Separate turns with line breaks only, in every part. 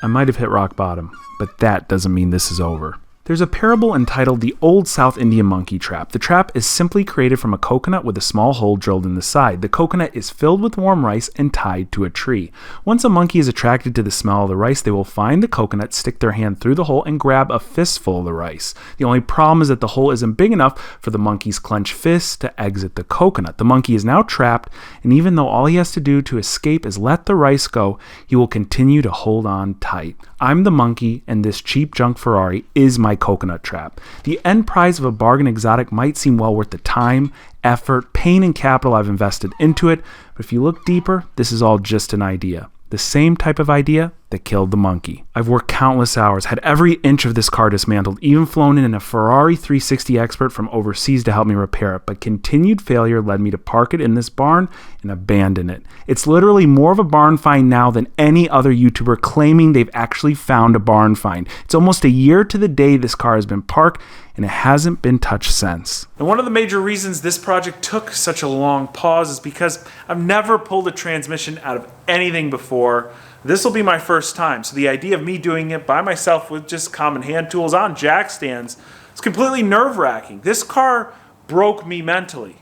might have hit rock bottom, but that doesn't mean this is over. There's a parable entitled The Old South Indian Monkey Trap. The trap is simply created from a coconut with a small hole drilled in the side. The coconut is filled with warm rice and tied to a tree. Once a monkey is attracted to the smell of the rice, they will find the coconut, stick their hand through the hole, and grab a fistful of the rice. The only problem is that the hole isn't big enough for the monkey's clenched fist to exit the coconut. The monkey is now trapped, and even though all he has to do to escape is let the rice go, he will continue to hold on tight. I'm the monkey, and this cheap junk Ferrari is my coconut trap. The end prize of a bargain exotic might seem well worth the time, effort, pain, and capital I've invested into it, but if you look deeper, this is all just an idea. The same type of idea that killed the monkey. I've worked countless hours, had every inch of this car dismantled, even flown in a Ferrari 360 expert from overseas to help me repair it, but continued failure led me to park it in this barn and abandon it. It's literally more of a barn find now than any other YouTuber claiming they've actually found a barn find. It's almost a year to the day this car has been parked, and it hasn't been touched since. And one of the major reasons this project took such a long pause is because I've never pulled a transmission out of anything before. This will be my first time, so the idea of me doing it by myself with just common hand tools on jack stands is completely nerve-wracking. This car broke me mentally,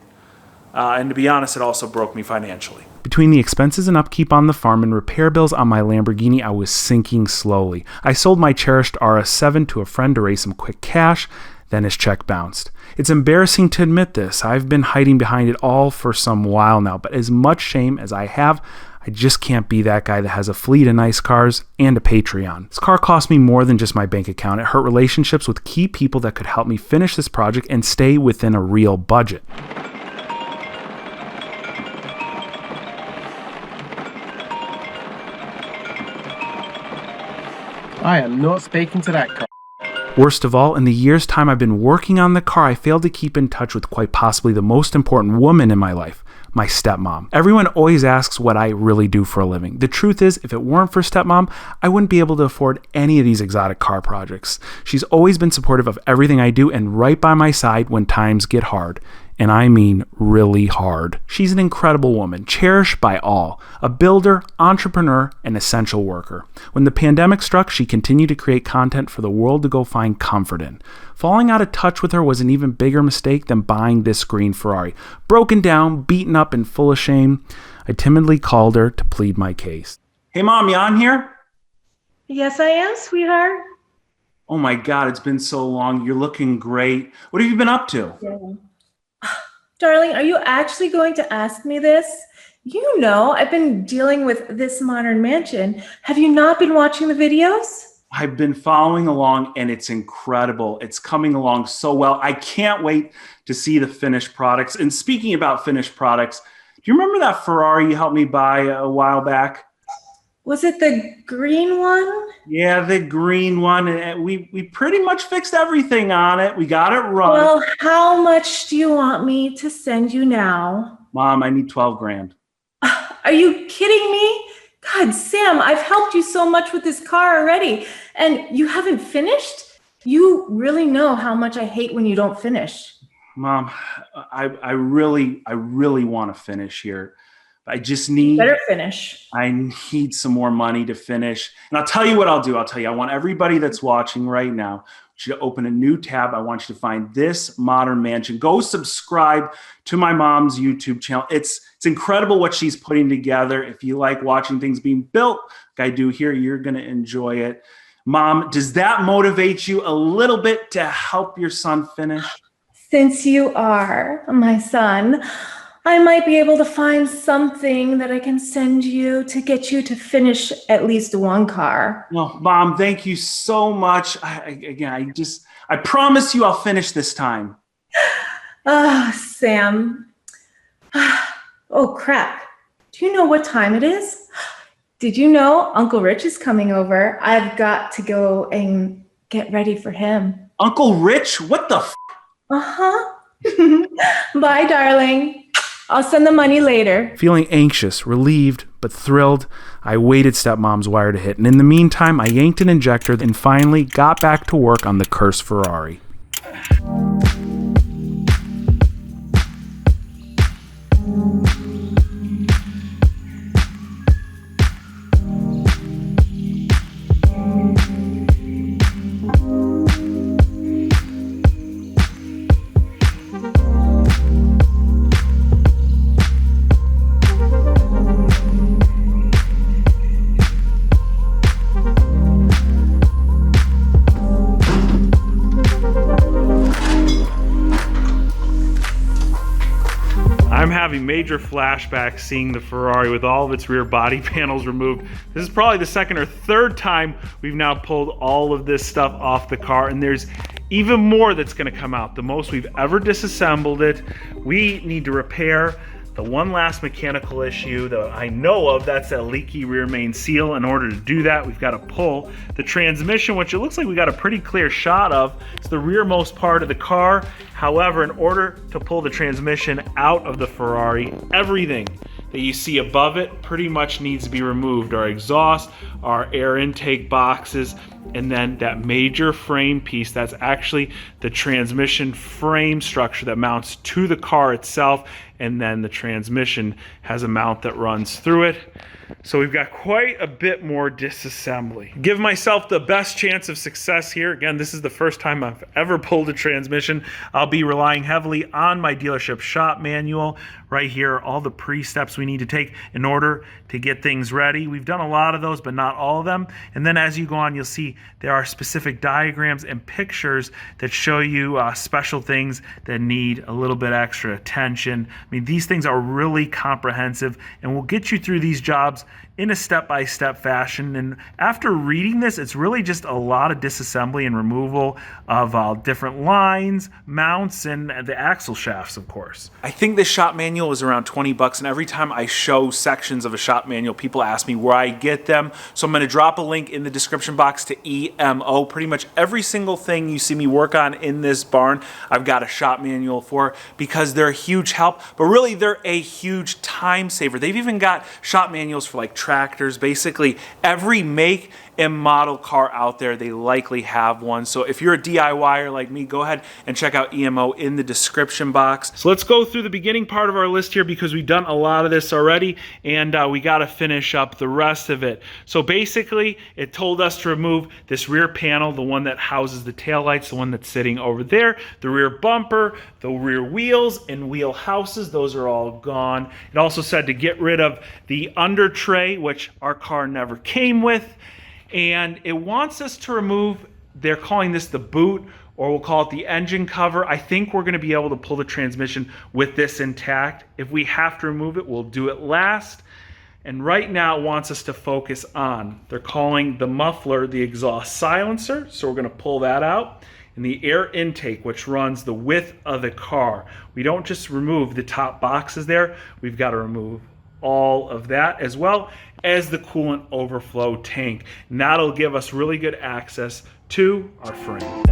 and to be honest, it also broke me financially. Between the expenses and upkeep on the farm and repair bills on my Lamborghini, I was sinking slowly. I sold my cherished RS7 to a friend to raise some quick cash, then his check bounced. It's embarrassing to admit this. I've been hiding behind it all for some while now, but as much shame as I have, I just can't be that guy that has a fleet of nice cars and a Patreon. This car cost me more than just my bank account. It hurt relationships with key people that could help me finish this project and stay within a real budget.
I am not speaking to that car.
Worst of all, in the year's time I've been working on the car, I failed to keep in touch with quite possibly the most important woman in my life, my stepmom. Everyone always asks what I really do for a living. The truth is, if it weren't for stepmom, I wouldn't be able to afford any of these exotic car projects. She's always been supportive of everything I do and right by my side when times get hard. And I mean really hard. She's an incredible woman, cherished by all, a builder, entrepreneur, and essential worker. When the pandemic struck, she continued to create content for the world to go find comfort in. Falling out of touch with her was an even bigger mistake than buying this green Ferrari. Broken down, beaten up, and full of shame, I timidly called her to plead my case. Hey Mom, you on here?
Yes, I am, sweetheart.
Oh my God, it's been so long. You're looking great. What have you been up to?
Yeah. Darling, are you actually going to ask me this? You know, I've been dealing with this modern mansion. Have you not been watching the videos?
I've been following along and it's incredible. It's coming along so well. I can't wait to see the finished products. And speaking about finished products, do you remember that Ferrari you helped me buy a while back?
Was it the green one?
Yeah, the green one. And we pretty much fixed everything on it. We got it running.
Well, how much do you want me to send you now?
Mom, I need 12 grand.
Are you kidding me? God, Sam, I've helped you so much with this car already, and you haven't finished? You really know how much I hate when you don't finish.
Mom, I really want to finish here. I just need...
Better finish.
I need some more money to finish. And I'll tell you what I'll do. I want everybody that's watching right now, I want you to open a new tab. I want you to find This Modern Mansion. Go subscribe to my mom's YouTube channel. It's incredible what she's putting together. If you like watching things being built, like I do here, you're going to enjoy it. Mom, does that motivate you a little bit to help your son finish?
Since you are my son, I might be able to find something that I can send you to get you to finish at least one car.
Well, Mom, thank you so much. I promise you I'll finish this time.
Sam. Oh, crap. Do you know what time it is? Did you know Uncle Rich is coming over? I've got to go and get ready for him.
Uncle Rich? What the f?
Uh-huh. Bye, darling. I'll send the money later.
Feeling anxious, relieved, but thrilled, I waited stepmom's wire to hit. And in the meantime, I yanked an injector and finally got back to work on the cursed Ferrari. I'm having major flashbacks seeing the Ferrari with all of its rear body panels removed. This is probably the second or third time we've now pulled all of this stuff off the car, and there's even more that's going to come out. The most we've ever disassembled it. We need to repair the one last mechanical issue that I know of, that's that leaky rear main seal. In order to do that, we've got to pull the transmission, which it looks like we got a pretty clear shot of. It's the rearmost part of the car. However, in order to pull the transmission out of the Ferrari, everything that you see above it pretty much needs to be removed. Our exhaust, our air intake boxes, and then that major frame piece, that's actually the transmission frame structure that mounts to the car itself, and then the transmission has a mount that runs through it. So we've got quite a bit more disassembly. Give myself the best chance of success here. Again, this is the first time I've ever pulled a transmission. I'll be relying heavily on my dealership shop manual. Right here, all the pre-steps we need to take in order to get things ready. We've done a lot of those, but not all of them. And then as you go on, you'll see there are specific diagrams and pictures that show you special things that need a little bit extra attention. I mean, these things are really comprehensive, and we'll get you through these jobs in a step-by-step fashion. And after reading this, it's really just a lot of disassembly and removal of different lines, mounts, and the axle shafts, of course. I think this shop manual is around 20 bucks, and every time I show sections of a shop manual, people ask me where I get them. So I'm going to drop a link in the description box to EMO. Pretty much every single thing you see me work on in this barn, I've got a shop manual for, because they're a huge help, but really they're a huge time saver. They've even got shop manuals for like tractors. Basically every make and model car out there, they likely have one. So if you're a DIYer like me, go ahead and check out EMO in the description box. So let's go through the beginning part of our list here, because we've done a lot of this already, and we got to finish up the rest of it. So basically, it told us to remove this rear panel, the one that houses the taillights, the one that's sitting over there, the rear bumper, the rear wheels and wheel houses, those are all gone. It also said to get rid of the under tray, which our car never came with. And it wants us to remove, they're calling this the boot, or we'll call it the engine cover. I think we're going to be able to pull the transmission with this intact. If we have to remove it, we'll do it last. And right now it wants us to focus on, they're calling the muffler the exhaust silencer, so we're going to pull that out. And the air intake, which runs the width of the car. We don't just remove the top boxes there, we've got to remove all of that, as well as the coolant overflow tank. And that'll give us really good access to our frame.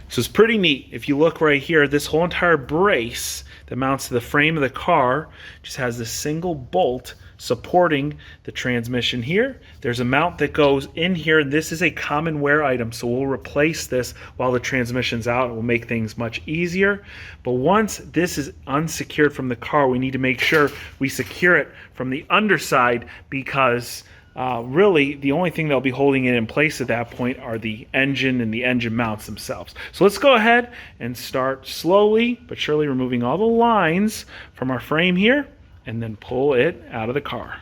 So it's pretty neat. If you look right here, this whole entire brace that mounts to the frame of the car just has this single bolt supporting the transmission here. There's a mount that goes in here. This is a common wear item, so we'll replace this while the transmission's out. It will make things much easier. But once this is unsecured from the car, we need to make sure we secure it from the underside, because really the only thing that'll be holding it in place at that point are the engine and the engine mounts themselves. So let's go ahead and start slowly but surely removing all the lines from our frame here, and then pull it out of the car.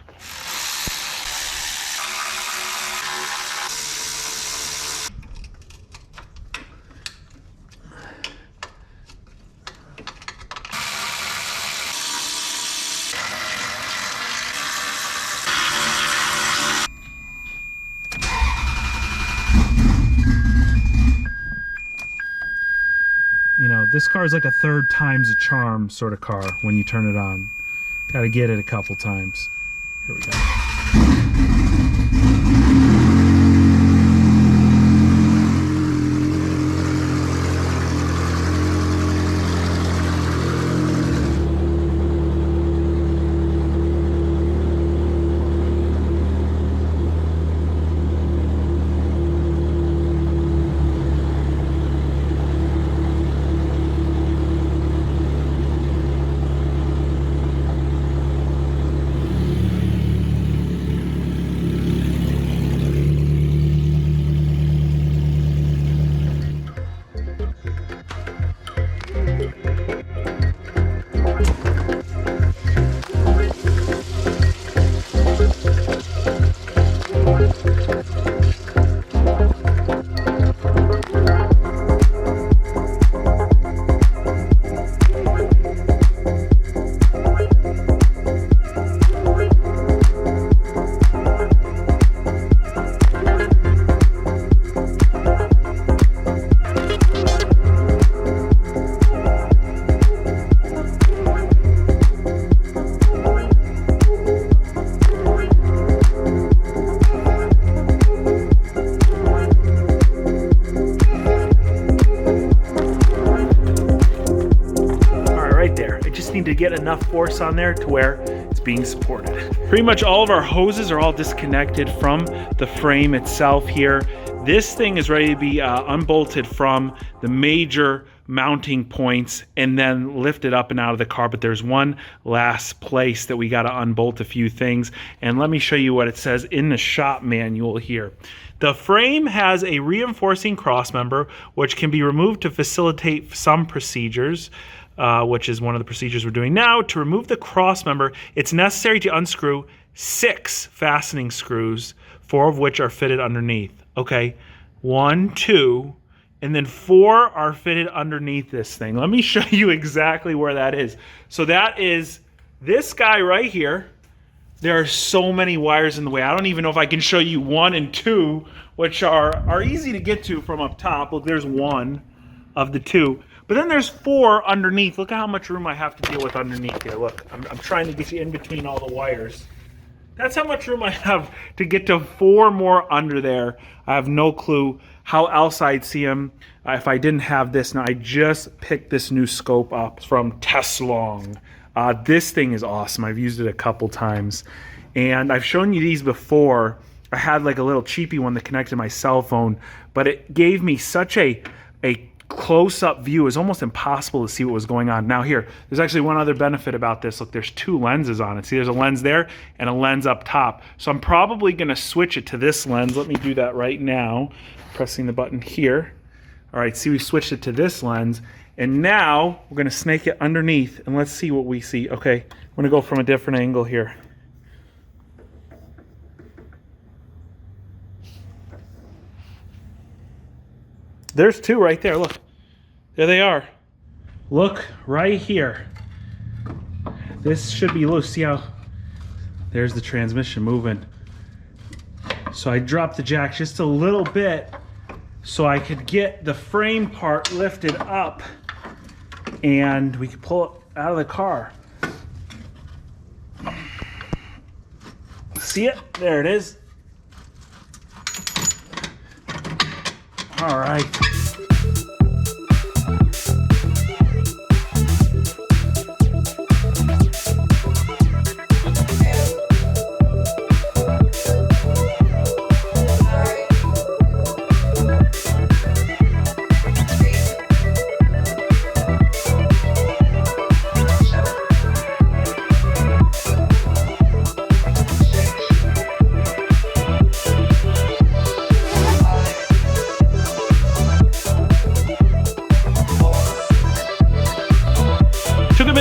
You know, this car is like a third times a charm sort of car when you turn it on. Got to get it a couple times. Here we go. need to get enough force on there to where it's being supported. Pretty much all of our hoses are all disconnected from the frame itself here. This thing is ready to be unbolted from the major mounting points and then lifted up and out of the car. But there's one last place that we got to unbolt a few things. And let me show you what it says in the shop manual here. The frame has a reinforcing crossmember, which can be removed to facilitate some procedures, which is one of the procedures we're doing now. To remove the crossmember, it's necessary to unscrew 6 fastening screws, 4 of which are fitted underneath. Okay, 1, 2, and then 4 are fitted underneath this thing. Let me show you exactly where that is. So that is this guy right here. There are so many wires in the way. I don't even know if I can show you 1 and 2, which are easy to get to from up top. Look, there's 1 of the 2. But then there's 4 underneath. Look at how much room I have to deal with underneath here. Look, I'm trying to get you in between all the wires. That's how much room I have to get to 4 more under there. I have no clue how else I'd see them if I didn't have this. Now, I just picked this new scope up from Teslong. This thing is awesome. I've used it a couple times. And I've shown you these before. I had like a little cheapy one that connected to my cell phone, but it gave me such a close-up view. It was almost impossible to see what was going on. Now here, there's actually one other benefit about this. Look, there's 2 lenses on it. See, there's a lens there and a lens up top. So I'm probably going to switch it to this lens. Let me do that right now. Pressing the button here. All right, see, we switched it to this lens. And now we're going to snake it underneath and let's see what we see. Okay, I'm going to go from a different angle here. There's 2 right there. Look, there they are. Look right here. This should be loose. See how there's the transmission moving. So I dropped the jack just a little bit so I could get the frame part lifted up and we could pull it out of the car. See it? There it is. All right.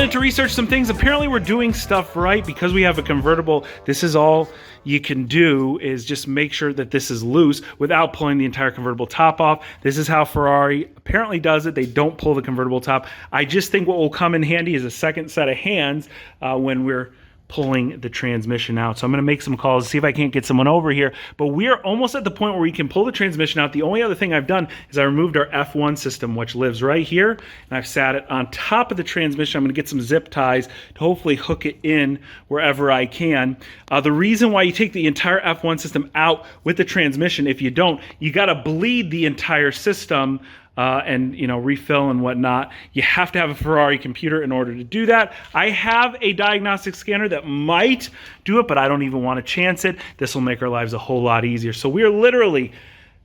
To research some things. Apparently we're doing stuff right because we have a convertible. This is all you can do is just make sure that this is loose without pulling the entire convertible top off. This is how Ferrari apparently does it. They don't pull the convertible top. I just think what will come in handy is a second set of hands when we're pulling the transmission out. So I'm going to make some calls, see if I can't get someone over here. But we are almost at the point where we can pull the transmission out. The only other thing I've done is I removed our F1 system, which lives right here, and I've sat it on top of the transmission. I'm going to get some zip ties to hopefully hook it in wherever I can. The reason why you take the entire F1 system out with the transmission, if you don't, you got to bleed the entire system and refill and whatnot. You have to have a Ferrari computer in order to do that. I have a diagnostic scanner that might do it, but I don't even want to chance it. This will make our lives a whole lot easier. So we are literally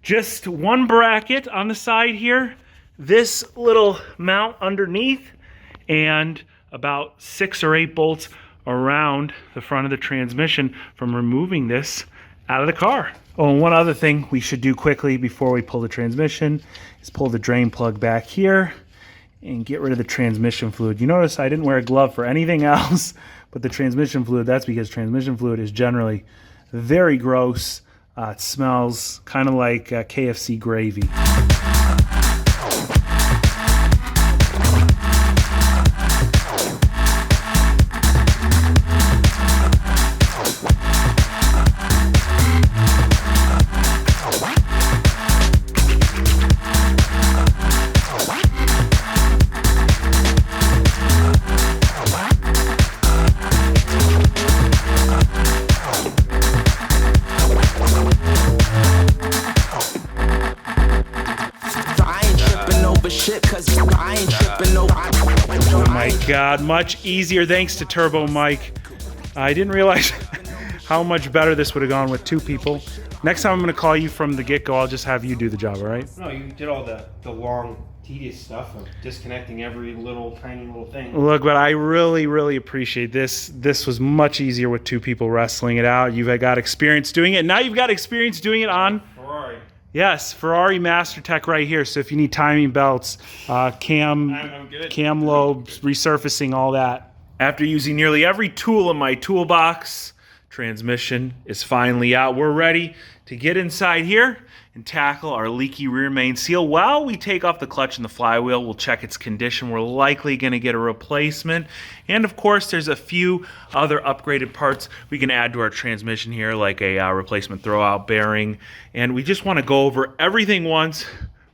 just one bracket on the side here, this little mount underneath, and about 6 or 8 bolts around the front of the transmission from removing this out of the car. Oh, and one other thing we should do quickly before we pull the transmission is pull the drain plug back here and get rid of the transmission fluid. You notice I didn't wear a glove for anything else but the transmission fluid. That's because transmission fluid is generally very gross. It smells kind of like KFC gravy. My my God, much easier thanks to Turbo Mike. I didn't realize how much better this would have gone with 2 people. Next time I'm going to call you from the get-go. I'll just have you do the job, all right?
No, you did all the long, tedious stuff of disconnecting every tiny little thing.
Look, but I really appreciate this. This was much easier with 2 people wrestling it out. You've got experience doing it. Now you've got experience doing it on
Ferrari.
Yes, Ferrari Master Tech right here. So if you need timing belts, cam lobes, resurfacing, all that. After using nearly every tool in my toolbox, transmission is finally out. We're ready to get inside here and tackle our leaky rear main seal. While we take off the clutch and the flywheel, we'll check its condition. We're likely going to get a replacement. And of course, there's a few other upgraded parts we can add to our transmission here, like a replacement throwout bearing. And we just want to go over everything once,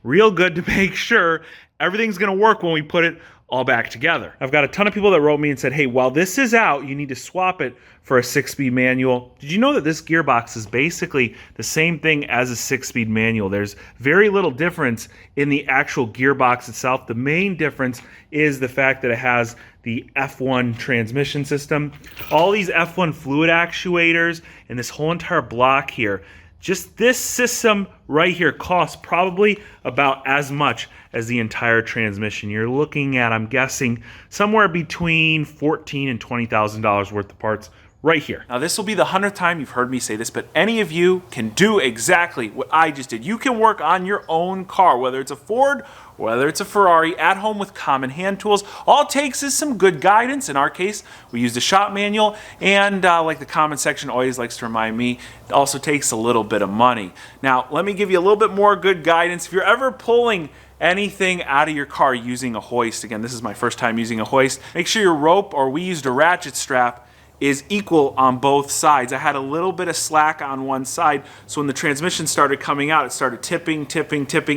real good, to make sure everything's going to work when we put it all back together. I've got a ton of people that wrote me and said, hey, while this is out, you need to swap it for a 6-speed manual. Did you know that this gearbox is basically the same thing as a 6-speed manual? There's very little difference in the actual gearbox itself. The main difference is the fact that it has the F1 transmission system. All these F1 fluid actuators and this whole entire block here, just this system right here costs probably about as much as the entire transmission. You're looking at, I'm guessing, somewhere between $14,000 and $20,000 worth of parts right here. Now, this will be the 100th time you've heard me say this, but any of you can do exactly what I just did. You can work on your own car, whether it's a Ford, whether it's a Ferrari, at home with common hand tools. All it takes is some good guidance. In our case, we used a shop manual, and like the comment section always likes to remind me, it also takes a little bit of money. Now, let me give you a little bit more good guidance. If you're ever pulling anything out of your car using a hoist, again, this is my first time using a hoist, make sure your rope, or we used a ratchet strap, is equal on both sides. I had a little bit of slack on one side, so when the transmission started coming out, it started tipping,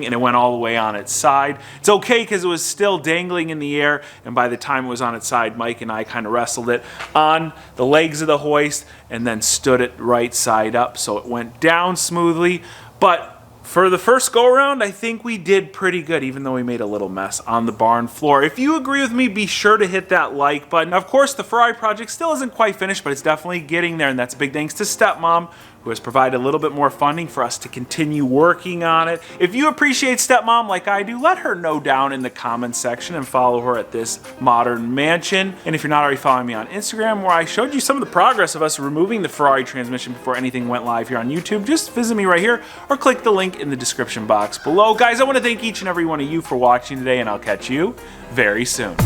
and it went all the way on its side. It's okay because it was still dangling in the air, and by the time it was on its side, Mike and I kind of wrestled it on the legs of the hoist and then stood it right side up, so it went down smoothly. But for the first go-around, I think we did pretty good, even though we made a little mess on the barn floor. If you agree with me, be sure to hit that like button. Of course, the Ferrari project still isn't quite finished, but it's definitely getting there, and that's a big thanks to Stepmom, who has provided a little bit more funding for us to continue working on it. If you appreciate Stepmom like I do, let her know down in the comments section and follow her at This Modern Mansion. And if you're not already following me on Instagram, where I showed you some of the progress of us removing the Ferrari transmission before anything went live here on YouTube, just visit me right here or click the link in the description box below. Guys, I want to thank each and every one of you for watching today, and I'll catch you very soon.